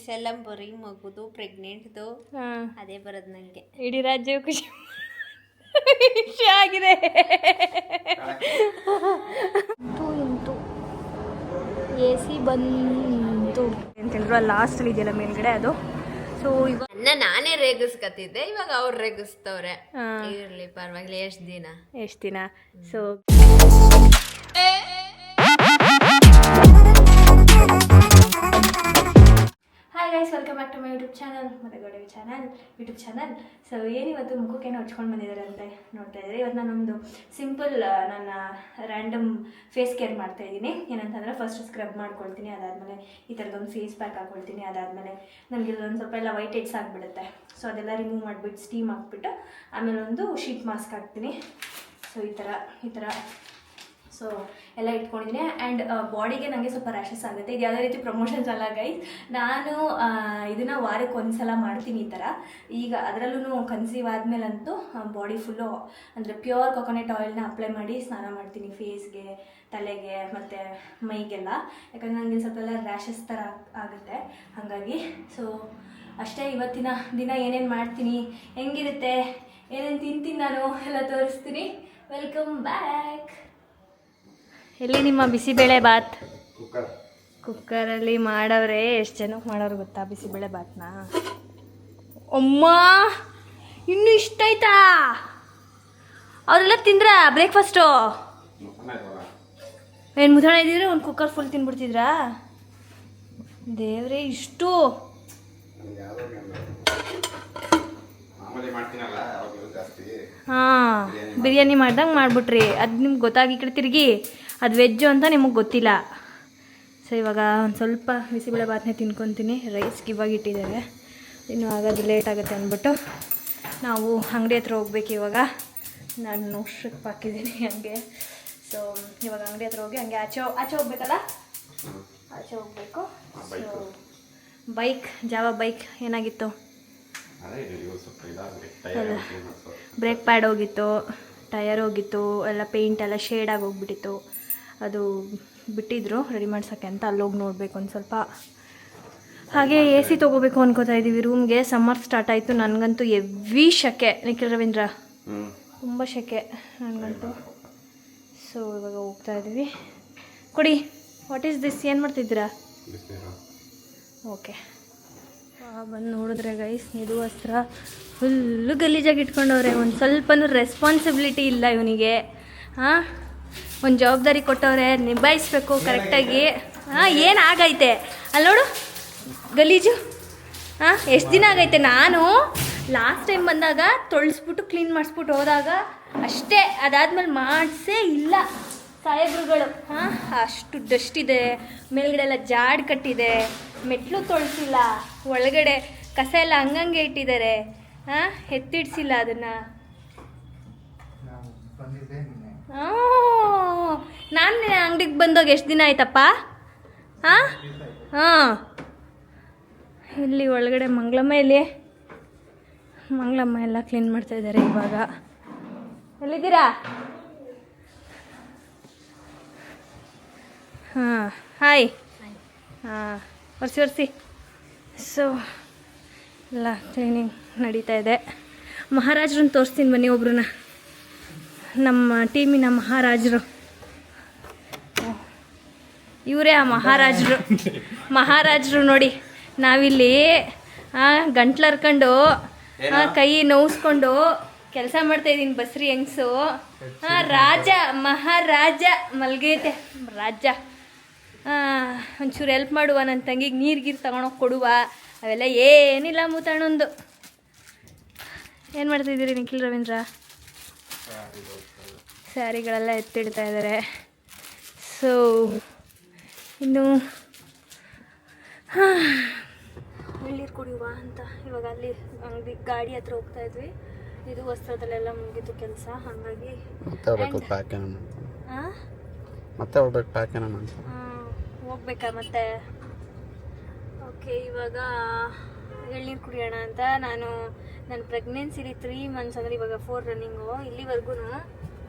Reels ಎಲ್ಲ ಬರೀ ಮಗುದು ಪ್ರೆಗ್ನೆಂಟ್ದು ಅದೇ ಬರೋದು ನನಗೆ. ಇಡೀ ರಾಜ್ಯ ಖುಷಿ ಆಗಿದೆ. ಇಂತು AC ಬಂತು ಅಂತಂದ್ರು ಲಾಸ್ಟಲ್ಲಿ ಇದೆಯಲ್ಲ ಮೇಲ್ಗಡೆ ಅದು. ಸೊ ಇವಾಗ ನಾನೇ ರೇಗಿಸ್ಕತ್ತಿದ್ದೆ, ಇವಾಗ ಅವ್ರು ರೇಗಿಸ್ತವ್ರೆ. ಇರ್ಲಿ ಪರವಾಗಿಲ್ಲ. ಎಷ್ಟು ದಿನ so hi guys, welcome back to my YouTube channel, ಮತ್ತೆ ಗೌಡವಿ ಯೂಟ್ಯೂಬ್ ಚಾನಲ್. ಸೊ ಏನಿವತ್ತು ಮುಖಕ್ಕೇನು ಹಚ್ಕೊಂಡು ಬಂದಿದ್ದಾರೆ ಅಂತ ನೋಡ್ತಾ ಇದ್ದಾರೆ. ಇವತ್ತು ನಾನೊಂದು ಸಿಂಪಲ್ ನನ್ನ ರ್ಯಾಂಡಮ್ ಫೇಸ್ ಕೇರ್ ಮಾಡ್ತಾ ಇದ್ದೀನಿ. ಏನಂತಂದರೆ ಫಸ್ಟ್ ಸ್ಕ್ರಬ್ ಮಾಡ್ಕೊಳ್ತೀನಿ, ಅದಾದಮೇಲೆ ಈ ಥರದೊಂದು ಫೇಸ್ ಪ್ಯಾಕ್ ಹಾಕ್ಕೊಳ್ತೀನಿ. ಅದಾದಮೇಲೆ ನನಗೆ ಒಂದು ಸ್ವಲ್ಪ ಎಲ್ಲ ವೈಟ್ ಹೆಡ್ಸ್ ಆಗಿಬಿಡುತ್ತೆ. ಸೊ ಅದೆಲ್ಲ ರಿಮೂವ್ ಮಾಡಿಬಿಟ್ಟು ಸ್ಟೀಮ್ ಹಾಕ್ಬಿಟ್ಟು ಆಮೇಲೆ ಒಂದು ಶೀಟ್ ಮಾಸ್ಕ್ ಹಾಕ್ತೀನಿ. ಸೊ ಈ ಥರ ಸೊ ಎಲ್ಲ ಇಟ್ಕೊಂಡಿದ್ದೀನಿ. ಆ್ಯಂಡ್ ಬಾಡಿಗೆ ನನಗೆ ಸ್ವಲ್ಪ ರ್ಯಾಷಸ್ ಆಗುತ್ತೆ. ಇದು ಯಾವುದೇ ರೀತಿ ಪ್ರಮೋಷನ್ಸ್ ಅಲ್ಲ ಗೈಸ್. ನಾನು ಇದನ್ನು ವಾರಕ್ಕೆ ಒಂದು ಸಲ ಮಾಡ್ತೀನಿ ಈ ಥರ. ಈಗ ಅದರಲ್ಲೂ ಕನ್ಸೀವ್ ಆದಮೇಲಂತೂ ಬಾಡಿ ಫುಲ್ಲು ಅಂದರೆ ಪ್ಯೂರ್ ಕೊಕೊನೆಟ್ ಆಯಿಲ್ನ ಅಪ್ಲೈ ಮಾಡಿ ಸ್ನಾನ ಮಾಡ್ತೀನಿ, ಫೇಸ್ಗೆ, ತಲೆಗೆ ಮತ್ತು ಮೈಗೆಲ್ಲ. ಯಾಕಂದರೆ ನನಗೆ ಸ್ವಲ್ಪ ಎಲ್ಲ ರ್ಯಾಷಸ್ ಥರ ಆಗುತ್ತೆ ಹಾಗಾಗಿ. ಸೊ ಅಷ್ಟೇ, ಇವತ್ತಿನ ದಿನ ಏನೇನು ಮಾಡ್ತೀನಿ, ಹೆಂಗಿರುತ್ತೆ, ಏನೇನು ತಿಂತೀನಿ ನಾನು ಎಲ್ಲ ತೋರಿಸ್ತೀನಿ. Welcome back. ಎಲ್ಲಿ ನಿಮ್ಮ ಬಿಸಿಬೇಳೆ ಬಾತ್? ಕುಕ್ಕರಲ್ಲಿ ಮಾಡವ್ರೆ. ಎಷ್ಟು ಜನಕ್ಕೆ ಮಾಡೋರು ಗೊತ್ತಾ ಬಿಸಿಬೇಳೆ ಬಾತ್ನ? ಅಮ್ಮ, ಇನ್ನೂ ಇಷ್ಟ ಆಯ್ತಾ? ಅವರೆಲ್ಲ ತಿಂದ್ರಾ ಬ್ರೇಕ್ಫಾಸ್ಟು? ಏನು ಮುದ್ರಣ ಇದ್ದಿದ್ರೆ ಒಂದು ಕುಕ್ಕರ್ ಫುಲ್ ತಿನ್ಬಿಡ್ತಿದ್ರಾ? ದೇವ್ರೇ, ಇಷ್ಟು ಹಾಂ, ಬಿರಿಯಾನಿ ಮಾಡ್ದಂಗೆ ಮಾಡಿಬಿಟ್ರಿ. ಅದು ನಿಮ್ಗೆ ಗೊತ್ತಾಗಿ ಈ ಕಡೆ ತಿರುಗಿ, ಅದು ವೆಜ್ಜು ಅಂತ ನಿಮಗೆ ಗೊತ್ತಿಲ್ಲ. ಸೊ ಇವಾಗ ಒಂದು ಸ್ವಲ್ಪ ಬಿಸಿಬೇಳೆ ಬಾತನ್ನೇ ತಿನ್ಕೊತೀನಿ. ರೈಸ್ಗೆ ಇವಾಗ ಇಟ್ಟಿದ್ದಾರೆ, ಇನ್ನೂ ಆಗೋದು ಲೇಟ್ ಆಗುತ್ತೆ ಅಂದ್ಬಿಟ್ಟು ನಾವು ಅಂಗಡಿ ಹತ್ರ ಹೋಗ್ಬೇಕು ಇವಾಗ. ನಾನು ನೋಶ್ರಕ್ಕೆ ಹಾಕಿದ್ದೀನಿ ಹಂಗೆ. ಸೊ ಇವಾಗ ಅಂಗಡಿ ಹತ್ರ ಹೋಗಿ ಹಂಗೆ ಆಚೆ ಹೋಗ್ಬೇಕಲ್ಲ, ಆಚೆ ಹೋಗಬೇಕು. ಸೊ ಜಾವ ಬೈಕ್ ಏನಾಗಿತ್ತು? ಬ್ರೇಕ್ ಪ್ಯಾಡ್ ಹೋಗಿತ್ತು, ಟಯರ್ ಹೋಗಿತ್ತು, ಎಲ್ಲ ಪೇಂಟ್ ಎಲ್ಲ ಶೇಡಾಗಿ ಹೋಗ್ಬಿಟ್ಟಿತ್ತು. ಅದು ಬಿಟ್ಟಿದ್ರು ರೆಡಿ ಮಾಡ್ಸೋಕ್ಕೆ ಅಂತ, ಅಲ್ಲೋಗಿ ನೋಡಬೇಕು ಒಂದು ಸ್ವಲ್ಪ. ಹಾಗೆ AC ತೊಗೋಬೇಕು ಅನ್ಕೋತಾ ಇದ್ದೀವಿ ರೂಮ್ಗೆ. ಸಮ್ಮರ್ ಸ್ಟಾರ್ಟ್ ಆಯಿತು. ನನಗಂತೂ ಎವ್ವಿ ಶೆಕೆ. ನಿಖಿಲ್ ರವೀಂದ್ರ, ತುಂಬ ಶೆಕೆ ನನಗಂತೂ. ಸೊ ಇವಾಗ ಹೋಗ್ತಾ ಇದ್ದೀವಿ. ಕೊಡಿ, ವಾಟ್ ಈಸ್ ದಿಸ್? ಏನು ಮಾಡ್ತಿದ್ದೀರಾ? ಓಕೆ, ಬಂದು ನೋಡಿದ್ರೆ ಗೈಸ್, ಇದು ವಸ್ತ್ರ ಫುಲ್ಲು ಗಲೀಜಾಗಿ ಇಟ್ಕೊಂಡವ್ರೆ. ಒಂದು ಸ್ವಲ್ಪನೂ ರೆಸ್ಪಾನ್ಸಿಬಿಲಿಟಿ ಇಲ್ಲ ಇವನಿಗೆ. ಹಾಂ, ಒಂದು ಜವಾಬ್ದಾರಿ ಕೊಟ್ಟವ್ರೆ, ನಿಭಾಯಿಸ್ಬೇಕು ಕರೆಕ್ಟಾಗಿ. ಹಾಂ, ಏನು ಆಗೈತೆ ಅಲ್ಲಿ ನೋಡು ಗಲೀಜು. ಹಾಂ, ಎಷ್ಟು ದಿನ ಆಗೈತೆ? ನಾನು ಲಾಸ್ಟ್ ಟೈಮ್ ಬಂದಾಗ ತೊಳೆಸ್ಬಿಟ್ಟು ಕ್ಲೀನ್ ಮಾಡಿಸ್ಬಿಟ್ಟು ಹೋದಾಗ ಅಷ್ಟೇ, ಅದಾದ್ಮೇಲೆ ಮಾಡಿಸೇ ಇಲ್ಲ ಸಾಹೇಬ್ರುಗಳು. ಹಾಂ, ಅಷ್ಟು ಡಸ್ಟ್ ಇದೆ, ಮೇಲ್ಗಡೆ ಎಲ್ಲ ಜಾಡ್ ಕಟ್ಟಿದೆ, ಮೆಟ್ಲು ತೊಳೆಸಿಲ್ಲ, ಒಳಗಡೆ ಕಸ ಎಲ್ಲ ಹಂಗಂಗೆ ಇಟ್ಟಿದ್ದಾರೆ. ಹಾಂ, ಎತ್ತಿಡ್ಸಿಲ್ಲ ಅದನ್ನು. ನಾನು ಅಂಗಡಿಗೆ ಬಂದಾಗ ಎಷ್ಟು ದಿನ ಆಯ್ತಪ್ಪ? ಹಾಂ ಹಾಂ, ಇಲ್ಲಿ ಒಳಗಡೆ ಮಂಗಳಮ್ಮ ಎಲ್ಲ ಕ್ಲೀನ್ ಮಾಡ್ತಾ ಇದ್ದಾರೆ ಇವಾಗ. ಎಲ್ಲಿದ್ದೀರಾ? ಹಾಂ, ಹಾಯ್. ಹಾಂ, ಒರೆಸಿ. ಸೊ ಎಲ್ಲ ಕ್ಲೀನಿಂಗ್ ನಡೀತಾ ಇದೆ. ಮಹಾರಾಜರನ್ನ ತೋರಿಸ್ತೀನಿ ಬನ್ನಿ, ಒಬ್ರನ್ನ, ನಮ್ಮ ಟೀಮಿನ ಮಹಾರಾಜರು. ಇವರೇ ಆ ಮಹಾರಾಜರು ನೋಡಿ. ನಾವಿಲ್ಲಿ ಗಂಟ್ಲು ಹರ್ಕೊಂಡು ಕೈ ನೋವಿಸ್ಕೊಂಡು ಕೆಲಸ ಮಾಡ್ತಾಯಿದ್ದೀನಿ. ಬಸ್ರಿ ಹೆಂಗ್ಸು. ಮಹಾರಾಜ ಮಲ್ಗೈತೆ ರಾಜ. ಒಂಚೂರು ಹೆಲ್ಪ್ ಮಾಡುವ, ನನ್ನ ತಂಗಿಗೆ ನೀರು ತಗೊಂಡೋಗಿ ಕೊಡುವ, ಅವೆಲ್ಲ ಏನಿಲ್ಲ ಮೂತಣ್ಣಂದು. ಏನು ಮಾಡ್ತಾಯಿದ್ದೀರಿ ನಿಖಿಲ್ ರವೀಂದ್ರ? ಸ್ಯಾರಿಗಳೆಲ್ಲ ಎತ್ತಿಡ್ತಾ ಇದ್ದಾರೆ. ಸೊ ಇನ್ನು ಎಳ್ಳೀರು ಕುಡಿಯುವ ಅಂತ ಇವಾಗ ಅಲ್ಲಿ ಅಂಗಡಿ ಗಾಡಿ ಹತ್ರ ಹೋಗ್ತಾ ಇದ್ವಿ. ಇದು ವಸ್ತ್ರದಲ್ಲೆಲ್ಲ ಮುಗಿತು ಕೆಲಸ, ಹಾಗಾಗಿ ಹೋಗ್ಬೇಕಾ ಮತ್ತೆ? ಓಕೆ, ಇವಾಗ ಎಳ್ನೀರು ಕುಡಿಯೋಣ ಅಂತ. ನನ್ನ ಪ್ರೆಗ್ನೆನ್ಸಿಲಿ 3 months ಅಂದರೆ ಇವಾಗ 4 ರನ್ನಿಂಗು. ಇಲ್ಲಿವರೆಗೂ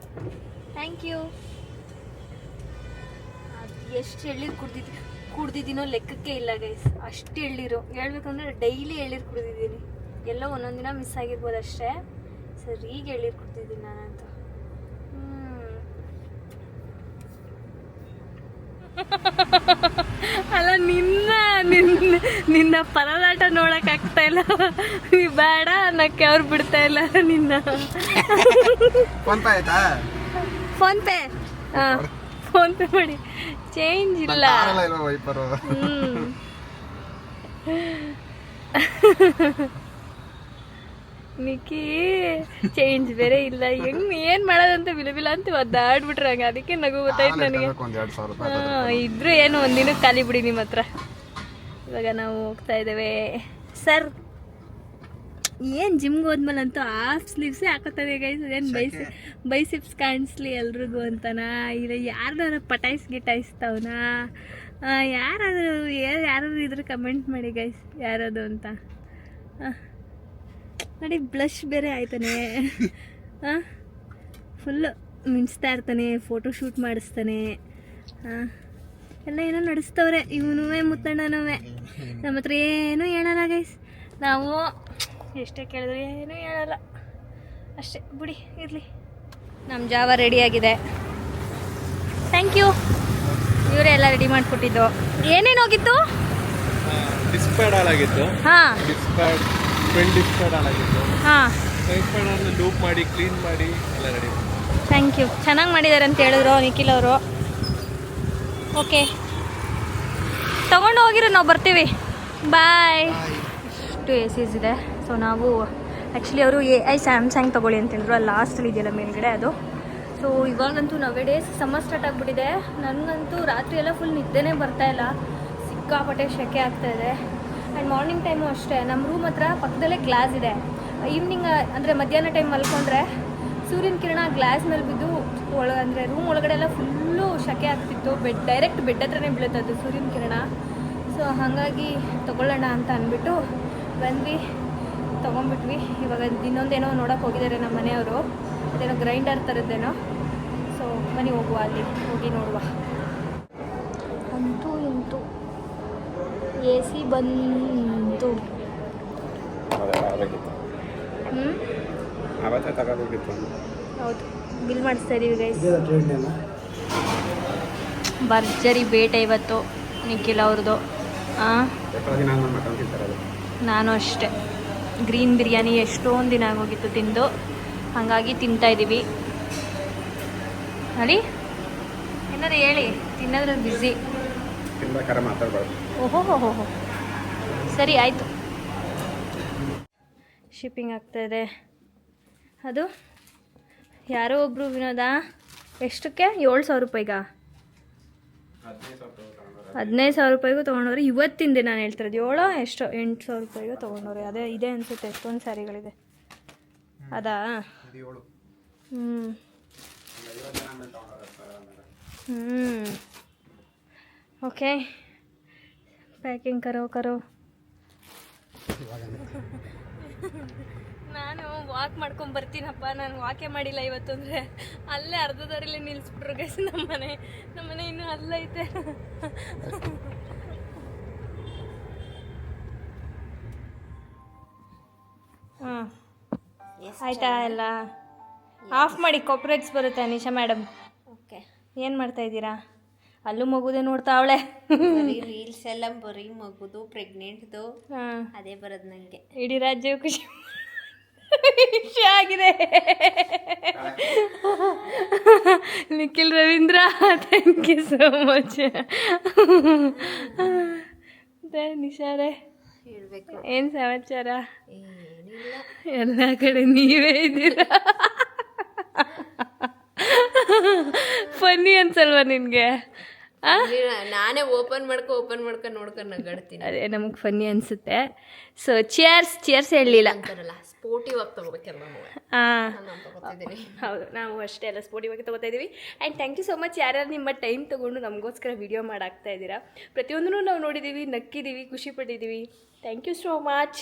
ಥ್ಯಾಂಕ್ ಯು. ಎಷ್ಟು ಎಳ್ನೀರು ಕುಡ್ದಿದ್ದೀನೋ ಲೆಕ್ಕಕ್ಕೆ ಇಲ್ಲ ಗೈಸ್. ಅಷ್ಟು ಎಳ್ಳೀರು ಹೇಳ್ಬೇಕಂದ್ರೆ ಡೈಲಿ ಎಳ್ಳೀರು ಕುಡಿದಿದ್ದೀನಿ. ಎಲ್ಲೋ ಒಂದೊಂದು ದಿನ ಮಿಸ್ ಆಗಿರ್ಬೋದು ಅಷ್ಟೇ. ಸರ್ ಈಗ ಎಳ್ಳೀರು ಕುಡ್ದಿದ್ದೀನಿ ನಾನಂತೂ. ಅಲ್ಲ ನಿನ್ನ ಪರದಾಟ ನೋಡಕ್ ಆಗ್ತಾ ಇಲ್ಲ. ಬೇಡ ಅನ್ನಕ್ಕೆ ಅವ್ರು ಬಿಡ್ತಾ ಇಲ್ಲ ನಿನ್ನ. ಫೋನ್ ಪೇ ಫೋನ್ ಪೇ ಮಾಡಿ. ಚೇಂಜ್ ಇಲ್ಲ. ನಿಕ್ಕಿ ಚೇಂಜ್ ಬೇರೆ ಇಲ್ಲ. ಹೆಂಗ್ ಏನ್ ಮಾಡೋದಂತ ಬಿಲ ಅಂತ ಒದ್ದಾಡ್ಬಿಟ್ರೆ ಹಂಗ. ಅದಕ್ಕೆ ನಗು ಗೊತ್ತಾಯ್ತು ನನಗೆ. ಇದ್ರೆ ಏನು ಒಂದಿನಕ್ಕೆ ಖಾಲಿ ಬಿಡಿ ನಿಮ್ಮ ಹತ್ರ. ಇವಾಗ ನಾವು ಹೋಗ್ತಾ ಇದ್ದೇವೆ ಸರ್. ಏನು ಜಿಮ್ಗೆ ಹೋದ್ಮೇಲಂತೂ ಹಾಫ್ ಸ್ಲೀವ್ಸೇ ಹಾಕೋತಾರೆ ಗೈಸ್. ಏನು ಬೈಸಿಪ್ಸ್ ಕಾಣಿಸ್ಲಿ ಎಲ್ರಿಗೂ ಅಂತನಾ, ಇಲ್ಲ ಯಾರ್ದಾರ ಗಿಟಾಯಿಸ್ತಾವನಾ? ಯಾರಾದ್ರೂ ಇದ್ರೆ ಕಮೆಂಟ್ ಮಾಡಿ ಗೈಸ್ ಯಾರದು ಅಂತ. ನೋಡಿ ಬ್ಲಷ್ ಬೇರೆ ಆಯ್ತಾನೆ. ಫುಲ್ಲು ಮಿಂಚ್ತಾ ಇರ್ತಾನೆ, ಫೋಟೋ ಶೂಟ್ ಮಾಡಿಸ್ತಾನೆ. ಎಲ್ಲ ಏನೋ ನಡೆಸ್ತವ್ರೆ ಇವನೂ ಮುತ್ತಣ್ಣನೂ. ನಮ್ಮ ಹತ್ರ ಏನೂ ಹೇಳಲ್ಲ ಗೈಸ್. ನಾವು ಎಷ್ಟೇ ಕೇಳಿದ್ರು ಏನೂ ಹೇಳಲ್ಲ ಅಷ್ಟೇ. ಬಿಡಿ ಇರಲಿ. ನಮ್ಮ ಜಾವ ರೆಡಿಯಾಗಿದೆ. Thank you. ಇವರೇ ಎಲ್ಲ ರೆಡಿ ಮಾಡಿಕೊಟ್ಟಿದ್ದು. ಏನೇನು ಹೋಗಿತ್ತು? ಡಿಸ್ಪ್ಯಾಡ್ ಹಾಳಾಗಿತ್ತು. ಹಾಂ, ಡಿಸ್ಪ್ಯಾಡ್ ಹಾಳಾಗಿತ್ತು. ಹಾಂ, ಲೂಪ್ ಮಾಡಿ ಕ್ಲೀನ್ ಮಾಡಿ ಎಲ್ಲ ರೆಡಿ. Thank you. ಚೆನ್ನಾಗಿ ಮಾಡಿದ್ದಾರೆ ಅಂತ ಹೇಳಿದ್ರು ನಿಖಿಲ್ ಅವರು. ಓಕೆ, ತಗೊಂಡು ಹೋಗಿರೋ ನಾವು ಬರ್ತೀವಿ. ಬಾಯ್. ಇಷ್ಟು ಎಸಿಸ್ ಇದೆ. ಸೊ ನಾವು ಆ್ಯಕ್ಚುಲಿ ಅವರು ಸ್ಯಾಮ್ಸಂಗ್ ತೊಗೊಳ್ಳಿ ಅಂತ ಹೇಳಿದ್ರು. ಅಲ್ಲಿ ಲಾಸ್ಟಲ್ಲಿ ಇದೆಯಲ್ಲ ಮೇಲ್ಗಡೆ ಅದು. ಸೊ ಇವಾಗಂತೂ ನವೇಡೇಸ್ ಸಮ್ಮರ್ ಸ್ಟಾರ್ಟ್ ಆಗಿಬಿಟ್ಟಿದೆ. ನನಗಂತೂ ರಾತ್ರಿ ಎಲ್ಲ ಫುಲ್ ನಿದ್ದೆನೇ ಬರ್ತಾಯಿಲ್ಲ. ಸಿಕ್ಕಾಪಟ್ಟೆ ಸೆಕೆ ಆಗ್ತಾಯಿದೆ. ಆ್ಯಂಡ್ ಮಾರ್ನಿಂಗ್ ಟೈಮು ಅಷ್ಟೇ. ನಮ್ಮ ರೂಮ್ ಹತ್ರ ಪಕ್ಕದಲ್ಲೇ ಗ್ಲಾಸ್ ಇದೆ. ಈವ್ನಿಂಗ್ ಅಂದರೆ ಮಧ್ಯಾಹ್ನ ಟೈಮ್ ಮಲ್ಕೊಂಡ್ರೆ ಸೂರ್ಯನ ಕಿರಣ ಗ್ಲಾಸ್ ಮೇಲೆ ಬಿದ್ದು ಅಂದರೆ ರೂಮ್ ಒಳಗಡೆ ಎಲ್ಲ ಫುಲ್ಲು ಸೆಕೆ ಆಗ್ತಿತ್ತು. ಡೈರೆಕ್ಟ್ ಬೆಡ್ ಹತ್ರನೇ ಬೀಳುತ್ತದು ಸೂರ್ಯನ ಕಿರಣ. ಸೊ ಹಾಗಾಗಿ ತೊಗೊಳ್ಳೋಣ ಅಂತ ಅಂದ್ಬಿಟ್ಟು ಬಂದ್ವಿ, ತೊಗೊಂಡ್ಬಿಟ್ವಿ. ಇವಾಗ ಇನ್ನೊಂದೇನೋ ನೋಡೋಕೆ ಹೋಗಿದ್ದಾರೆ ನಮ್ಮ ಮನೆಯವರು. ಅದೇನೋ ಗ್ರೈಂಡರ್ ಥರದ್ದೇನೋ. ಸೊ ಬನ್ನಿ ಹೋಗುವ, ಅಲ್ಲಿ ಹೋಗಿ ನೋಡುವ. ಅಂತೂ ಇಂತೂ ಎ ಸಿ ಬಂತು. ಹೌದು, ಬಿಲ್ ಮಾಡಿಸ್ತಾ ಇದೀವಿ ಗೈಸ್. ಭರ್ಜರಿ ಬೇಟೆ ಇವತ್ತು ನಿಖಿಲ್ ಅವ್ರದ್ದು. ನಾನು ಅಷ್ಟೇ. ಗ್ರೀನ್ ಬಿರಿಯಾನಿ ಎಷ್ಟೊಂದು ದಿನ ಆಗೋಗಿತ್ತು ತಿಂದು, ಹಾಗಾಗಿ ತಿಂತಾಯಿದ್ದೀವಿ. ನೋಡಿ, ಏನಾರು ಹೇಳಿ, ತಿನ್ನೋದ್ರಲ್ಲಿ ಬ್ಯುಸಿ. ಓಹೋ, ಸರಿ ಆಯಿತು. ಶಿಪ್ಪಿಂಗ್ ಆಗ್ತಾಯಿದೆ. ಅದು ಯಾರೋ ಒಬ್ಬರು ವಿನೋದ ಎಷ್ಟಕ್ಕೆ 7,000 ರೂಪಾಯಿಗಾ? 15,000 ರೂಪಾಯಿಗೂ ತೊಗೊಂಡವ್ರೆ. ಇವತ್ತಿಂದೆ ನಾನು ಹೇಳ್ತಿರೋದು. 7 ಎಷ್ಟೋ 8,000 ರೂಪಾಯಿಗೂ ತೊಗೊಂಡವ್ರೆ. ಅದೇ ಇದೆ ಅನಿಸುತ್ತೆ. ಎಷ್ಟೊಂದು ಸ್ಯಾರಿಗಳಿದೆ. ಅದಾ? ಓಕೆ, ಪ್ಯಾಕಿಂಗ್ ಕರೋ. ನಾನು ವಾಕ್ ಮಾಡ್ಕೊಂಡು ಬರ್ತೀನಪ್ಪ. ನಾನು ವಾಕೇ ಮಾಡಿಲ್ಲ ಇವತ್ತು. ಅಂದರೆ ಅಲ್ಲೇ ಅರ್ಧ ದಾರಿಲಿ ನಿಲ್ಲಿಸ್ಬಿಟ್ರು ಗೈಸ್. ನಮ್ಮ ಮನೆ ಇನ್ನೂ ಅಲ್ಲೈತೆ. ಹಾಂ, ಆಯಿತಾ? ಎಲ್ಲ ಆಫ್ ಮಾಡಿ. ಕಾಪರೇಟ್ಸ್ ಬರುತ್ತೆ ಅನಿಶಾ ಮೇಡಮ್. ಓಕೆ, ಏನು ಮಾಡ್ತಾ ಇದ್ದೀರಾ? ಅಲ್ಲೂ ಮಗುದೇ ನೋಡ್ತಾವಳೆ. ರೀಲ್ಸ್ ಎಲ್ಲ ಬರೀ ಮಗುದು ಪ್ರೆಗ್ನೆಂಟ್ದು ಅದೇ ಬರೋದು ನನಗೆ. ಇಡೀ ರಾಜ್ಯ ಖುಷಿ ಆಗಿದೆ. Nikhil Ravindra, thank you so much. ನಿಶಾರೆ ಹೇಳ್ಬೇಕು. ಏನು ಸಮಾಚಾರ? ಏನಿಲ್ಲ, ಎಲ್ಲ ಕಡೆ ನೀವೇ ಇದ್ದೀರಾ. ಫನ್ನಿ ಅನ್ಸಲ್ವಾ ನಿನಗೆ? ನಾನೇ ಓಪನ್ ಮಾಡ್ಕೊಂಡು ನೋಡ್ಕೊಂಡು ನಗಾಡ್ತೀನಿ. ಅದೇ ನಮಗೆ ಫನ್ನಿ ಅನಿಸುತ್ತೆ. ಸೊ ಚಿಯರ್ಸ್ ಹೇಳಲಿಲ್ಲ ಅಂತಾರಲ್ಲ, ಸ್ಪೋರ್ಟಿವ್ ಆಗಿ ತಗೋಬೇಕಲ್ಲ. ಹೌದು, ನಾವು ಅಷ್ಟೇ ಎಲ್ಲ ಸ್ಪೋರ್ಟಿವ್ ಆಗಿ ತೊಗೋತಾ ಇದ್ದೀವಿ. And thank you so much ಯಾರ್ಯಾರು ನಿಮ್ಮ ಟೈಮ್ ತೊಗೊಂಡು ನಮಗೋಸ್ಕರ ವಿಡಿಯೋ ಮಾಡಾಕ್ತಾ ಇದ್ದೀರಾ. ಪ್ರತಿಯೊಂದೂ ನಾವು ನೋಡಿದ್ದೀವಿ, ನಕ್ಕಿದ್ದೀವಿ, ಖುಷಿ ಪಟ್ಟಿದ್ದೀವಿ. Thank you so much.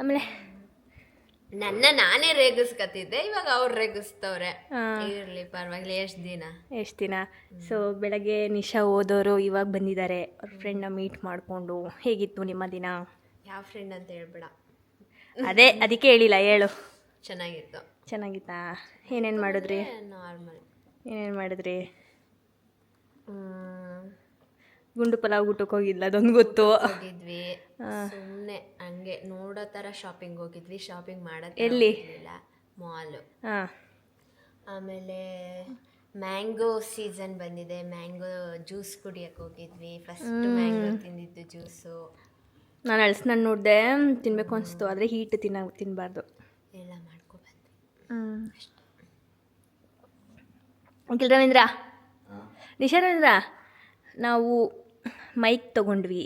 ಆಮೇಲೆ ನಾನೇ ರೇಗಿಸ್ಕತ್ತಿದ್ದೆ, ಇವಾಗ ಅವ್ರು ರೇಗಿಸ್ತವ್ರೆ. ಇರ್ಲಿ ಪರವಾಗಿಲ್ಲ, ಎಷ್ಟು ದಿನ. ಸೊ ಬೆಳಗ್ಗೆ ನಿಶಾ ಓದೋರು ಇವಾಗ ಬಂದಿದ್ದಾರೆ, ಅವ್ರ ಫ್ರೆಂಡ್ನ ಮೀಟ್ ಮಾಡಿಕೊಂಡು. ಹೇಗಿತ್ತು ನಿಮ್ಮ ದಿನ? ಯಾವ ಫ್ರೆಂಡ್ ಅಂತ ಹೇಳ್ಬೇಡ. ಅದೇ ಅದಕ್ಕೆ ಹೇಳಿಲ್ಲ, ಹೇಳು. ಚೆನ್ನಾಗಿತ್ತಾ? ಏನೇನು ಮಾಡಿದ್ರಿ? ನಾರ್ಮಲ್. ಏನೇನು ಮಾಡಿದ್ರಿ? ಗುಂಡು ಪಲಾವ್ ಊಟಕ್ಕೆ ಹೋಗಿಲ್ಲ, ಅದೊಂದು ಗೊತ್ತು. ಹೋಗಿದ್ವಿ ಸುಮ್ಮನೆ ಹಂಗೆ ನೋಡೋ ಥರ ಶಾಪಿಂಗ್ ಹೋಗಿದ್ವಿ. ಶಾಪಿಂಗ್ ಮಾಡೋದು ಎಲ್ಲಿ? ಮಾಲ್. ಹಾಂ. ಆಮೇಲೆ ಮ್ಯಾಂಗೋ ಸೀಸನ್ ಬಂದಿದೆ, ಮ್ಯಾಂಗೋ ಜ್ಯೂಸ್ ಕುಡಿಯೋಕೆ ಹೋಗಿದ್ವಿ. ಫಸ್ಟ್ ಮ್ಯಾಂಗೋ ತಿಂದಿದ್ದು ಜ್ಯೂಸು. ನಾನು ಹಲಸಿನಣ್ಣು ನೋಡಿದೆ, ತಿನ್ನಬೇಕು ಅನಿಸ್ತು, ಆದರೆ ಹೀಟ್ ತಿನ್ನಬಾರ್ದು. ಎಲ್ಲ ಮಾಡ್ಕೊಬಂದ್ವಿ. ಅಂಕಿಲ್ ರವೀಂದ್ರ, ನಿಶಾ ರವೀಂದ್ರ, ನಾವು ಮೈಕ್ ತಗೊಂಡ್ವಿ.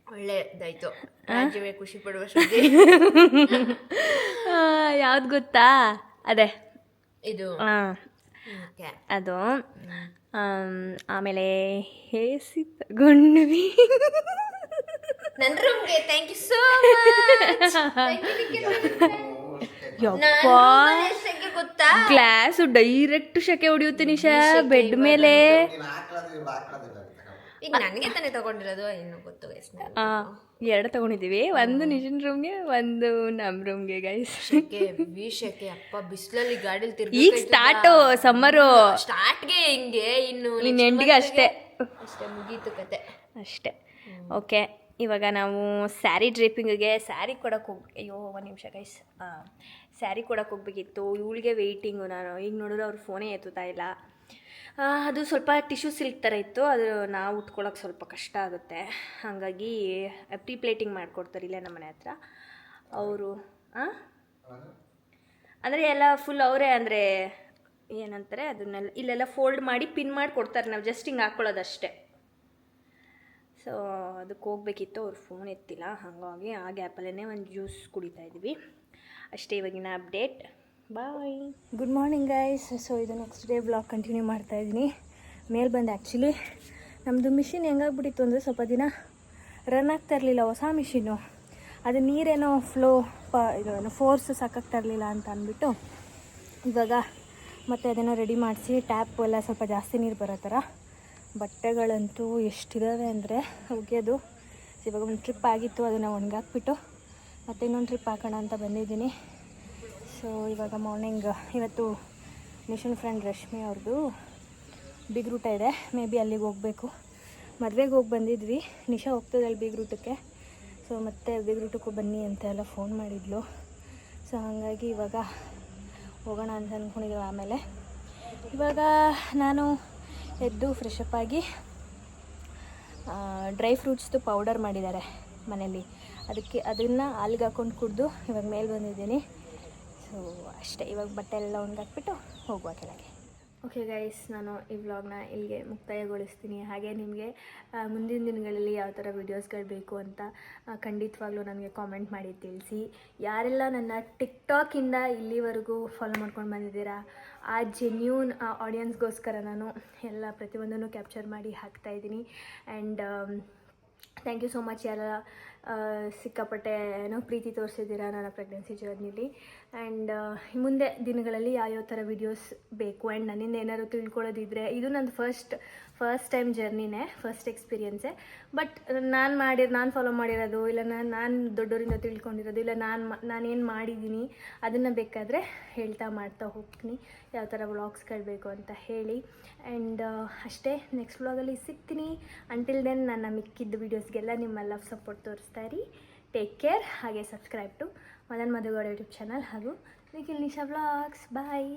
ಒಳ್ಳೆದಾಯ್ತು, ರಾಜ್ಯವೇ ಖುಷಿ ಪಡುವ ಸುದ್ದಿ. ಯಾವ್ದು ಗೊತ್ತಾ? ಅದೇ ಇದು ಅದು. ಆಮೇಲೆ ಹೇಸಿ ತಗೊಂಡ್ವಿ. ನನ್ನ ರೂಮ್ಗೆ ಥ್ಯಾಂಕ್ ಯು ಸೋ ಮಚ್. ಗೊತ್ತಾ, ಗ್ಲಾಸು ಡೈರೆಕ್ಟ್ ಶೆಕೆ ಹೊಡಿಯುತ್ತೆ ನಿಶಾ ಬೆಡ್ ಮೇಲೆ. ಈಗ ನನಗೆ ತಾನೇ ತಗೊಂಡಿರೋದು, ಇನ್ನು ಗೊತ್ತು ಗೈಸ್. 2 ತಗೊಂಡಿದ್ದೀವಿ, ಒಂದು ನಿಶನ್ ರೂಮ್ಗೆ, ಒಂದು ನಮ್ಮ ರೂಮ್ಗೆ ಗೈಸ್. ಶೆಕೆ ಅಪ್ಪ, ಬಿಸಿಲಲ್ಲಿ ಗಾಡಿಲಿ ತಿರ್ಗಿ. ಈಗ ಸ್ಟಾರ್ಟು ಸಮ್ಮರು, ಸ್ಟಾರ್ಟ್ಗೆ ಹಿಂಗೆ, ಇನ್ನು ಎಂಡಿಗೆ ಅಷ್ಟೇ ಮುಗೀತು ಕತೆ ಅಷ್ಟೇ. ಓಕೆ, ಇವಾಗ ನಾವು ಸ್ಯಾರಿ ಡ್ರೇಪಿಂಗಿಗೆ ಸ್ಯಾರಿ ಕೊಡೋಕೆ ಅಯ್ಯೋ ಒಂದು ನಿಮಿಷ ಗೈಸ್. ಸ್ಯಾರಿ ಕೊಡೋಕೆ ಹೋಗ್ಬೇಕಿತ್ತು, ಇವಳಿಗೆ ವೆಯ್ಟಿಂಗು. ನಾನು ಈಗ ನೋಡಿದ್ರೆ ಅವ್ರು ಫೋನೇ ಎತ್ತುತ್ತಾ ಇಲ್ಲ. ಅದು ಸ್ವಲ್ಪ ಟಿಶ್ಯೂ ಸಿಲ್ಕ್ ಥರ ಇತ್ತು, ಅದು ನಾವು ಉಟ್ಕೊಳ್ಳೋಕೆ ಸ್ವಲ್ಪ ಕಷ್ಟ ಆಗುತ್ತೆ. ಹಾಗಾಗಿ ಪ್ರೀ ಪ್ಲೇಟಿಂಗ್ ಮಾಡಿಕೊಡ್ತಾರೆ ಇಲ್ಲೇ ನಮ್ಮ ಮನೆ ಹತ್ರ ಅವರು. ಅಂದರೆ ಎಲ್ಲ ಫುಲ್ ಅವರೇ, ಅಂದರೆ ಏನಂತಾರೆ ಅದನ್ನೆಲ್ಲ ಇಲ್ಲೆಲ್ಲ ಫೋಲ್ಡ್ ಮಾಡಿ ಪಿನ್ ಮಾಡಿ ಕೊಡ್ತಾರೆ, ನಾವು ಜಸ್ಟ್ ಹಿಂಗೆ ಹಾಕ್ಕೊಳ್ಳೋದಷ್ಟೇ. ಸೊ ಅದಕ್ಕೆ ಹೋಗ್ಬೇಕಿತ್ತು, ಅವ್ರು ಫೋನ್ ಎತ್ತಿಲ್ಲ. ಹಾಗಾಗಿ ಆ ಗ್ಯಾಪಲ್ಲೇ ಒಂದು ಜ್ಯೂಸ್ ಕುಡಿತಾ ಇದ್ವಿ ಅಷ್ಟೇ. ಇವಾಗಿನ ಅಪ್ಡೇಟ್. ಬಾಯ್, ಗುಡ್ ಮಾರ್ನಿಂಗ್ ಗೈಸ್. ಸೊ ಇದು ನೆಕ್ಸ್ಟ್ ಡೇ ಬ್ಲಾಗ್ ಕಂಟಿನ್ಯೂ ಮಾಡ್ತಾಯಿದ್ದೀನಿ. ಮೇಲೆ ಬಂದು ಆ್ಯಕ್ಚುಲಿ ನಮ್ಮದು ಮಿಷಿನ್ ಹೆಂಗಾಗ್ಬಿಟ್ಟಿತ್ತು ಅಂದರೆ, ಸ್ವಲ್ಪ ದಿನ ರನ್ ಆಗ್ತಾ ಇರಲಿಲ್ಲ, ಹೊಸ ಮಿಷಿನ್ನು. ಅದು ನೀರೇನೋ ಫ್ಲೋ ಇದು ಫೋರ್ಸ್ ಸಾಕಾಗ್ತಾ ಇರಲಿಲ್ಲ ಅಂತ ಅಂದ್ಬಿಟ್ಟು ಇವಾಗ ಮತ್ತೆ ಅದನ್ನು ರೆಡಿ ಮಾಡಿಸಿ ಟ್ಯಾಪ್ ಎಲ್ಲ ಸ್ವಲ್ಪ ಜಾಸ್ತಿ ನೀರು ಬರೋ ಥರ. ಬಟ್ಟೆಗಳಂತೂ ಎಷ್ಟಿದ್ದಾವೆ ಅಂದರೆ ಒಗೆಯೋದು. ಇವಾಗ ಒಂದು ಟ್ರಿಪ್ ಆಗಿತ್ತು, ಅದನ್ನು ಒಣಗಾಕ್ಬಿಟ್ಟು ಮತ್ತೆ ಇನ್ನೊಂದು ಟ್ರಿಪ್ ಹಾಕೋಣ ಅಂತ ಬಂದಿದ್ದೀನಿ. ಸೊ ಇವಾಗ ಮಾರ್ನಿಂಗ್ ಇವತ್ತು ನಿಶನ್ ಫ್ರೆಂಡ್ ರಶ್ಮಿ ಅವ್ರದ್ದು ಬಿಗ್ ರೂಟ ಇದೆ, ಮೇ ಬಿ ಅಲ್ಲಿಗೆ ಹೋಗಬೇಕು. ಮದುವೆಗೆ ಹೋಗಿ ಬಂದಿದ್ವಿ, ನಿಶಾ ಹೋಗ್ತದಲ್ಲ ಬಿಗ್ ರೂಟಕ್ಕೆ. ಸೊ ಮತ್ತೆ ಬಿಗ್ ರೂಟಕ್ಕೂ ಬನ್ನಿ ಅಂತ ಎಲ್ಲ ಫೋನ್ ಮಾಡಿದ್ಲು. ಸೊ ಹಾಗಾಗಿ ಇವಾಗ ಹೋಗೋಣ ಅಂತ ಅಂದ್ಕೊಂಡಿದ್ದೀವಿ. ಆಮೇಲೆ ಇವಾಗ ನಾನು ಎದ್ದು ಫ್ರೆಶಪ್ ಆಗಿ ಡ್ರೈ ಫ್ರೂಟ್ಸ್ದು ಪೌಡರ್ ಮಾಡಿದ್ದಾರೆ ಮನೇಲಿ, ಅದನ್ನು ಹಾಲಿಗೆ ಹಾಕ್ಕೊಂಡು ಕುಡಿದು ಇವಾಗ ಮೇಲೆ ಬಂದಿದ್ದೀನಿ. ಸೊ ಅಷ್ಟೇ, ಇವಾಗ ಬಟ್ಟೆ ಎಲ್ಲ ಒಣಗಾಕ್ಬಿಟ್ಟು ಹೋಗುವ ಕೆಳಗೆ. ಓಕೆ ಗೈಸ್, ನಾನು ಈ ವ್ಲಾಗ್ನ ಇಲ್ಲಿಗೆ ಮುಕ್ತಾಯಗೊಳಿಸ್ತೀನಿ. ಹಾಗೆ ನಿಮಗೆ ಮುಂದಿನ ದಿನಗಳಲ್ಲಿ ಯಾವ ಥರ ವೀಡಿಯೋಸ್ಗಳು ಬೇಕು ಅಂತ ಖಂಡಿತವಾಗ್ಲೂ ನನಗೆ ಕಾಮೆಂಟ್ ಮಾಡಿ ತಿಳಿಸಿ. ಯಾರೆಲ್ಲ ನನ್ನ ಟಿಕ್ಟಾಕಿಂದ ಇಲ್ಲಿವರೆಗೂ ಫಾಲೋ ಮಾಡ್ಕೊಂಡು ಬಂದಿದ್ದೀರಾ, ಆ ಜೆನ್ಯೂನ್ ಆಡಿಯನ್ಸ್ಗೋಸ್ಕರ ನಾನು ಎಲ್ಲ ಪ್ರತಿಯೊಂದನ್ನು ಕ್ಯಾಪ್ಚರ್ ಮಾಡಿ ಹಾಕ್ತಾಯಿದ್ದೀನಿ. And thank you so much. ಯಾರ ಸಿಕ್ಕಾಪಟ್ಟೆ ಪ್ರೀತಿ ತೋರಿಸಿದ್ದೀರಾ ನನ್ನ ಪ್ರೆಗ್ನೆನ್ಸಿ ಜರ್ನಿಲಿ. ಆ್ಯಂಡ್ ಮುಂದೆ ದಿನಗಳಲ್ಲಿ ಯಾವ್ಯಾವ ಥರ ವೀಡಿಯೋಸ್ ಬೇಕು ಆ್ಯಂಡ್ ನನ್ನಿಂದ ಏನಾದ್ರು ತಿಳ್ಕೊಳ್ಳೋದಿದ್ರೆ, ಇದು ನಂದು ಫಸ್ಟ್ ಟೈಮ್ ಜರ್ನಿನೇ, ಫಸ್ಟ್ ಎಕ್ಸ್ಪೀರಿಯನ್ಸೇ. ಬಟ್ ನಾನು ಫಾಲೋ ಮಾಡಿರೋದು, ಇಲ್ಲ ನಾನು ದೊಡ್ಡವರಿಂದ ತಿಳ್ಕೊಂಡಿರೋದು, ಇಲ್ಲ ನಾನೇನು ಮಾಡಿದ್ದೀನಿ ಅದನ್ನು ಬೇಕಾದರೆ ಹೇಳ್ತಾ ಮಾಡ್ತಾ ಹೋಗ್ತೀನಿ. ಯಾವ ಥರ ವ್ಲಾಗ್ಸ್ಗಳು ಬೇಕು ಅಂತ ಹೇಳಿ. ಆ್ಯಂಡ್ ಅಷ್ಟೇ, ನೆಕ್ಸ್ಟ್ ವ್ಲಾಗಲ್ಲಿ ಸಿಗ್ತೀನಿ. ಅಂಟಿಲ್ ದೆನ್ ನನ್ನ ಮಿಕ್ಕಿದ್ದ ವೀಡಿಯೋಸ್ಗೆಲ್ಲ ನಿಮ್ಮ ಲವ್ ಸಪೋರ್ಟ್ ತೋರಿಸ್ತಾ ಇರಿ. Take care. ಹಾಗೆ subscribe to Madan Madhugowda YouTube channel ಹಾಗೂ ನಿಖಿಲ್ ನಿಶಾ ವ್ಲಾಗ್ಸ್. ಬಾಯ್.